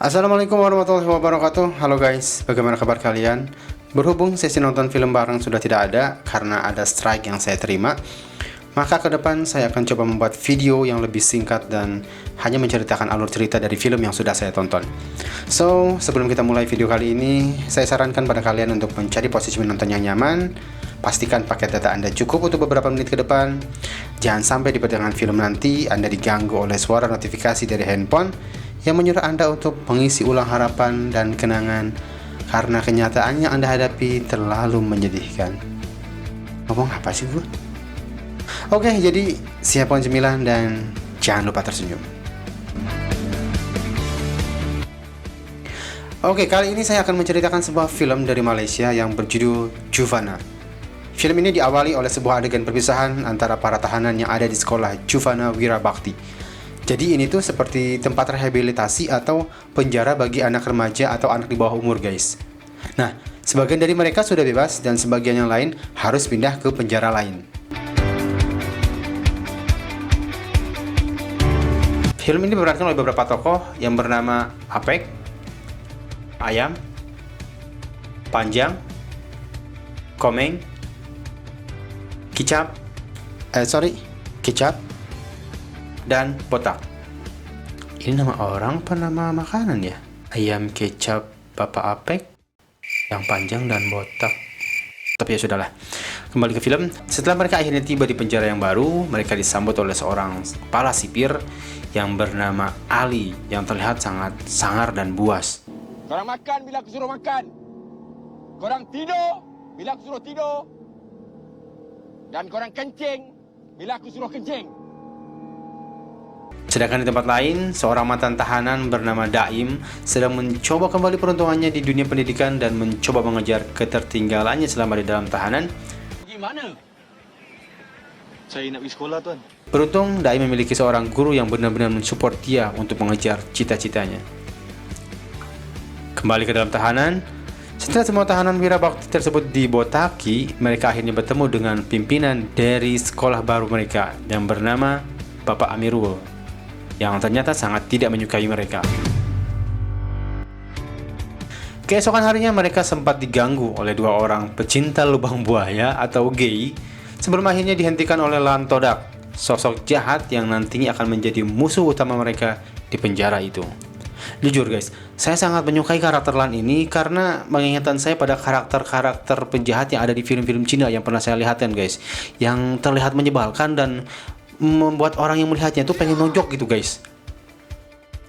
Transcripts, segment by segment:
Assalamualaikum warahmatullahi wabarakatuh. Halo guys, bagaimana kabar kalian? Berhubung sesi nonton film bareng sudah tidak ada karena ada strike yang saya terima, maka ke depan saya akan coba membuat video yang lebih singkat dan hanya menceritakan alur cerita dari film yang sudah saya tonton. So, sebelum kita mulai video kali ini, saya sarankan pada kalian untuk mencari posisi menonton yang nyaman. Pastikan paket data Anda cukup untuk beberapa menit ke depan. Jangan sampai di pertengahan film nanti Anda diganggu oleh suara notifikasi dari handphone yang menyuruh Anda untuk mengisi ulang harapan dan kenangan karena kenyataan yang Anda hadapi terlalu menyedihkan. Ngomong apa sih gue? Oke, jadi siapkan cemilan dan jangan lupa tersenyum. Oke, kali ini saya akan menceritakan sebuah film dari Malaysia yang berjudul Juvana. Film ini diawali oleh sebuah adegan perpisahan antara para tahanan yang ada di sekolah Juvana Wirabakti. Jadi ini tuh seperti tempat rehabilitasi atau penjara bagi anak remaja atau anak di bawah umur, guys. Nah, sebagian dari mereka sudah bebas dan sebagian yang lain harus pindah ke penjara lain. Film ini diperankan oleh beberapa tokoh yang bernama Apek, Ayam, Panjang, Komeng, Kicap, dan Botak. Ini nama orang apa nama makanan ya? Ayam, kecap, Bapak Apek, yang panjang dan botak. Tapi ya sudahlah. Kembali ke film. Setelah mereka akhirnya tiba di penjara yang baru, mereka disambut oleh seorang kepala sipir yang bernama Ali yang terlihat sangat sangar dan buas. Korang makan bila aku suruh makan. Korang tidur bila aku suruh tidur. Dan korang kencing bila aku suruh kencing. Sedangkan di tempat lain, seorang mantan tahanan bernama Daim sedang mencoba kembali peruntungannya di dunia pendidikan dan mencoba mengejar ketertinggalannya selama di dalam tahanan. Gimana? Saya nak pergi sekolah, Tuan. Beruntung, Daim memiliki seorang guru yang benar-benar mensupport dia untuk mengejar cita-citanya. Kembali ke dalam tahanan, setelah semua tahanan Wirabakti tersebut dibotaki, mereka akhirnya bertemu dengan pimpinan dari sekolah baru mereka yang bernama Bapak Amirul, yang ternyata sangat tidak menyukai mereka. Keesokan harinya mereka sempat diganggu oleh dua orang pecinta lubang buaya atau gay sebelum akhirnya dihentikan oleh Lan Todak, sosok jahat yang nantinya akan menjadi musuh utama mereka di penjara itu. Jujur guys, saya sangat menyukai karakter Lan ini karena mengingatkan saya pada karakter-karakter penjahat yang ada di film-film Cina yang pernah saya lihatkan guys, yang terlihat menyebalkan dan membuat orang yang melihatnya itu pengen nonjok gitu guys.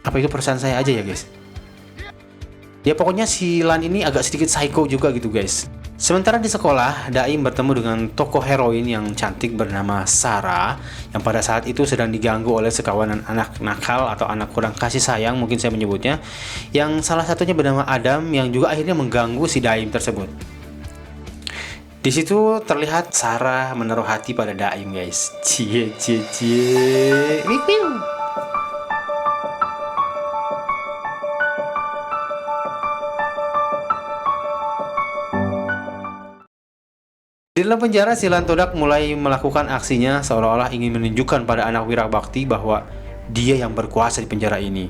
Apa itu perasaan saya aja ya guys? Ya pokoknya si Lan ini agak sedikit psycho juga gitu guys. Sementara di sekolah, Daim bertemu dengan tokoh heroin yang cantik bernama Sarah, yang pada saat itu sedang diganggu oleh sekawanan anak nakal atau anak kurang kasih sayang mungkin saya menyebutnya, yang salah satunya bernama Adam yang juga akhirnya mengganggu si Daim tersebut. Di situ terlihat Sarah menaruh hati pada Daim guys. Cie. Di dalam penjara, si Lan Todak mulai melakukan aksinya seolah-olah ingin menunjukkan pada anak Wirabakti bahwa dia yang berkuasa di penjara ini.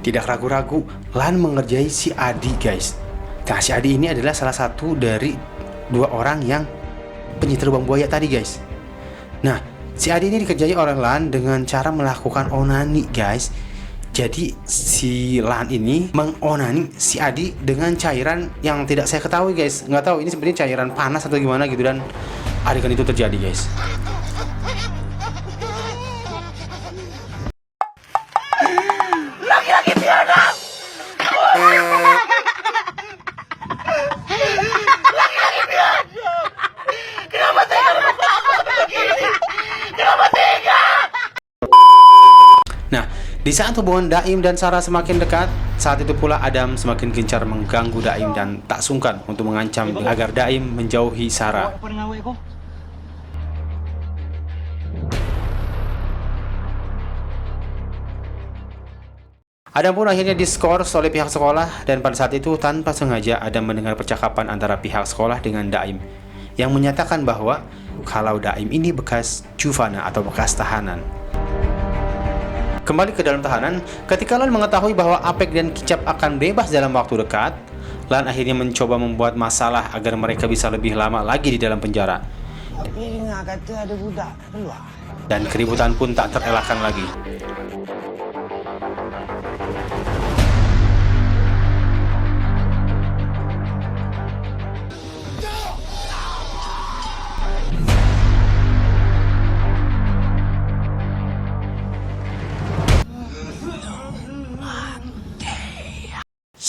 Tidak ragu-ragu, Lan mengerjai si Adi guys. Nah, si Adi ini adalah salah satu dari dua orang yang penyita lubang buaya tadi guys. Nah, si Adi ini dikerjai oleh Lan dengan cara melakukan onani guys. Jadi si Lan ini mengonani si Adi dengan cairan yang tidak saya ketahui guys. Nggak tahu ini sebenarnya cairan panas atau gimana gitu, dan adegan itu terjadi guys. Laki-laki biadab! Laki-laki biadab! Kenapa tega membuat aku seperti ini? Kenapa tega? Nah, di saat hubungan Daim dan Sarah semakin dekat, saat itu pula Adam semakin gencar mengganggu Daim dan tak sungkan untuk mengancam agar Daim menjauhi Sarah. Apa dengan awak kau? Adam pun akhirnya diskors oleh pihak sekolah, dan pada saat itu tanpa sengaja Adam mendengar percakapan antara pihak sekolah dengan Daim yang menyatakan bahwa kalau Daim ini bekas Juvana atau bekas tahanan. Kembali ke dalam tahanan, ketika Lan mengetahui bahwa Apek dan Kicap akan bebas dalam waktu dekat, Lan akhirnya mencoba membuat masalah agar mereka bisa lebih lama lagi di dalam penjara. Tapi dengar kata ada budak nak keluar. Dan keributan pun tak terelakkan lagi.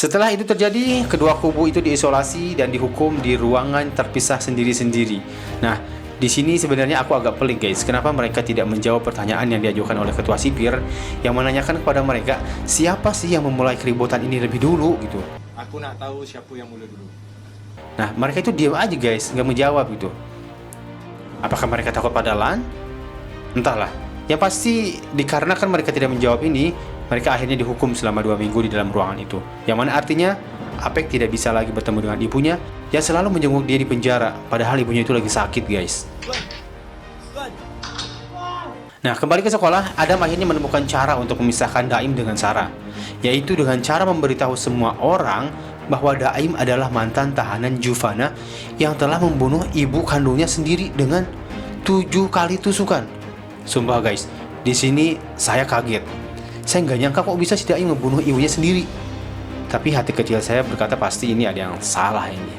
Setelah itu terjadi, kedua kubu itu diisolasi dan dihukum di ruangan terpisah sendiri-sendiri. Nah, di sini sebenarnya aku agak pelik guys, kenapa mereka tidak menjawab pertanyaan yang diajukan oleh ketua sipir yang menanyakan kepada mereka siapa sih yang memulai keributan ini lebih dulu gitu. Aku nak tahu siapa yang mula dulu. Nah, mereka itu diam aja guys, nggak menjawab gitu. Apakah mereka takut pada Lan? Entahlah. Yang pasti dikarenakan mereka tidak menjawab ini, mereka akhirnya dihukum selama 2 minggu di dalam ruangan itu. Yang mana artinya Apek tidak bisa lagi bertemu dengan ibunya yang selalu menjenguk dia di penjara, padahal ibunya itu lagi sakit guys. Nah, kembali ke sekolah, Adam akhirnya menemukan cara untuk memisahkan Daim dengan Sarah, yaitu dengan cara memberitahu semua orang bahwa Daim adalah mantan tahanan Juvana yang telah membunuh ibu kandungnya sendiri dengan 7 kali tusukan. Sumpah guys, di sini saya kaget. Saya nggak nyangka kok bisa si Daim membunuh ibunya sendiri. Tapi hati kecil saya berkata pasti ini ada yang salah ini.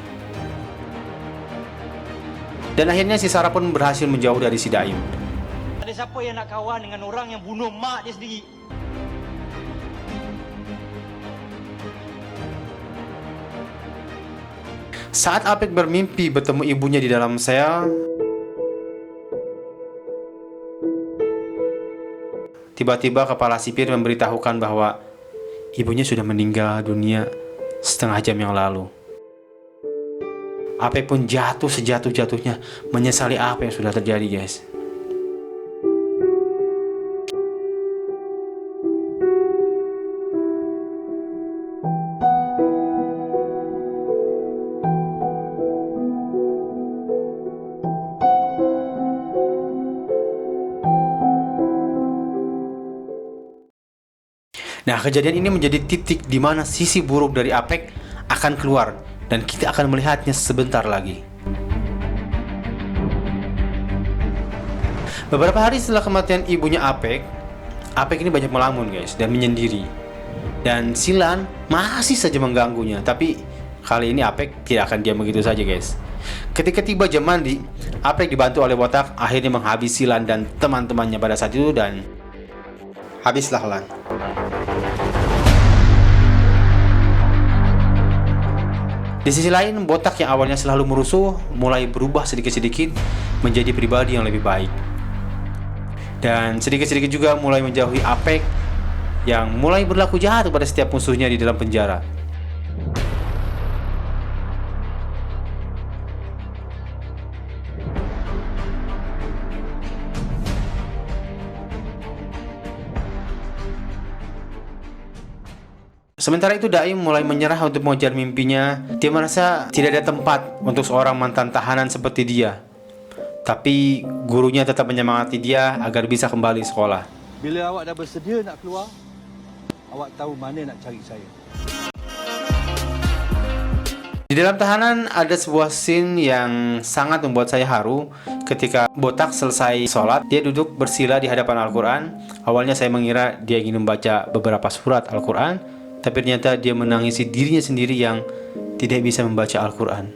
Dan akhirnya si Sarah pun berhasil menjauh dari si Daim. Ada siapa yang nak kawan dengan orang yang bunuh mak dia sendiri? Saat Apek bermimpi bertemu ibunya di dalam sel, tiba-tiba kepala sipir memberitahukan bahwa ibunya sudah meninggal dunia setengah jam yang lalu. Apek pun jatuh sejatuh-jatuhnya, menyesali apa yang sudah terjadi guys. Nah, kejadian ini menjadi titik di mana sisi buruk dari Apek akan keluar dan kita akan melihatnya sebentar lagi. Beberapa hari setelah kematian ibunya Apek, Apek ini banyak melamun guys dan menyendiri. Dan Silan masih saja mengganggunya, tapi kali ini Apek tidak akan diam begitu saja guys. Ketika tiba jam mandi, Apek dibantu oleh Botak akhirnya menghabisi Lan dan teman-temannya pada saat itu dan habislah Lan. Di sisi lain, Botak yang awalnya selalu merusuh mulai berubah sedikit-sedikit menjadi pribadi yang lebih baik. Dan sedikit-sedikit juga mulai menjauhi Apek yang mulai berlaku jahat pada setiap musuhnya di dalam penjara. Sementara itu Daim mulai menyerah untuk mengejar mimpinya. Dia merasa tidak ada tempat untuk seorang mantan tahanan seperti dia. Tapi gurunya tetap menyemangati dia agar bisa kembali sekolah. Bila awak dah bersedia nak keluar, awak tahu mana nak cari saya. Di dalam tahanan ada sebuah scene yang sangat membuat saya haru. Ketika Botak selesai sholat, dia duduk bersila di hadapan Al-Quran. Awalnya saya mengira dia ingin membaca beberapa surat Al-Quran, tapi ternyata dia menangisi dirinya sendiri yang tidak bisa membaca Al-Quran.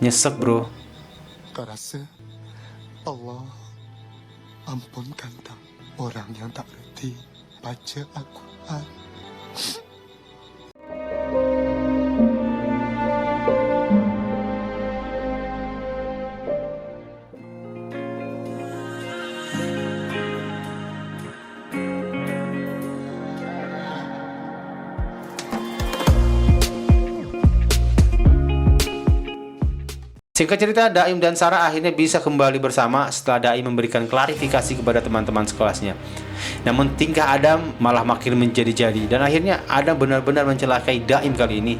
Nyesek bro. Kau rasa Allah ampunkan tak orang yang tak reti baca Al-Quran? Singkat cerita, Daim dan Sarah akhirnya bisa kembali bersama setelah Daim memberikan klarifikasi kepada teman-teman sekelasnya. Namun tingkah Adam malah makin menjadi-jadi dan akhirnya Adam benar-benar mencelakai Daim kali ini.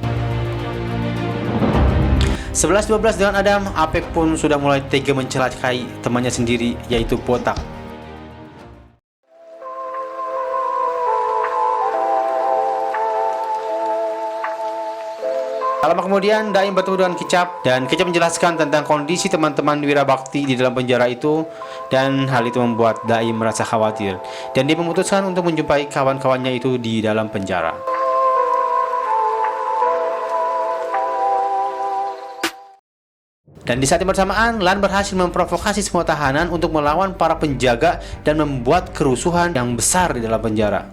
11-12 dengan Adam, Apek pun sudah mulai tega mencelakai temannya sendiri yaitu Botak. Lama kemudian Daim bertemu dengan Kicap dan Kicap menjelaskan tentang kondisi teman-teman Wirabakti di dalam penjara itu, dan hal itu membuat Daim merasa khawatir dan dia memutuskan untuk menjumpai kawan-kawannya itu di dalam penjara. Dan di saat yang bersamaan, Lan berhasil memprovokasi semua tahanan untuk melawan para penjaga dan membuat kerusuhan yang besar di dalam penjara.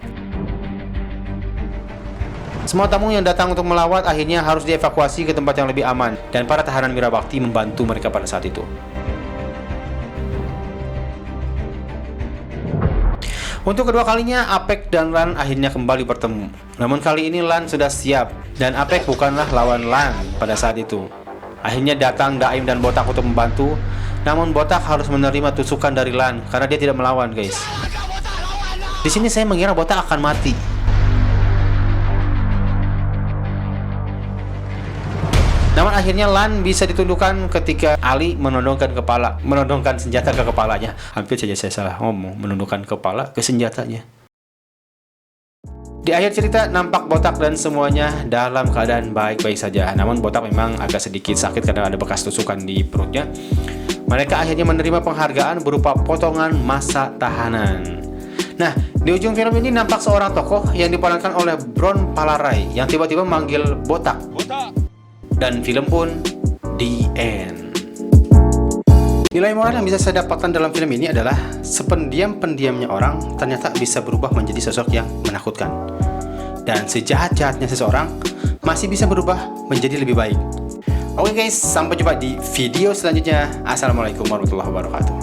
Semua tamu yang datang untuk melawat akhirnya harus dievakuasi ke tempat yang lebih aman, dan para tahanan Wirabakti membantu mereka pada saat itu. Untuk kedua kalinya, Apek dan Lan akhirnya kembali bertemu. Namun kali ini Lan sudah siap, dan Apek bukanlah lawan Lan pada saat itu. Akhirnya datang Daim dan Botak untuk membantu, namun Botak harus menerima tusukan dari Lan karena dia tidak melawan, guys. Di sini saya mengira Botak akan mati. Namun akhirnya Lan bisa ditundukkan ketika Ali menodongkan senjata ke kepalanya. Hampir saja saya salah ngomong, menundukkan kepala ke senjatanya. Di akhir cerita nampak Botak dan semuanya dalam keadaan baik-baik saja. Namun Botak memang agak sedikit sakit karena ada bekas tusukan di perutnya. Mereka akhirnya menerima penghargaan berupa potongan masa tahanan. Nah, di ujung film ini nampak seorang tokoh yang diperankan oleh Bron Palarai yang tiba-tiba memanggil Botak. Dan film pun the end. Nilai moral yang bisa saya dapatkan dalam film ini adalah sependiam-pendiamnya orang ternyata bisa berubah menjadi sosok yang menakutkan. Dan sejahat-jahatnya seseorang masih bisa berubah menjadi lebih baik. Oke guys, sampai jumpa di video selanjutnya. Assalamualaikum warahmatullahi wabarakatuh.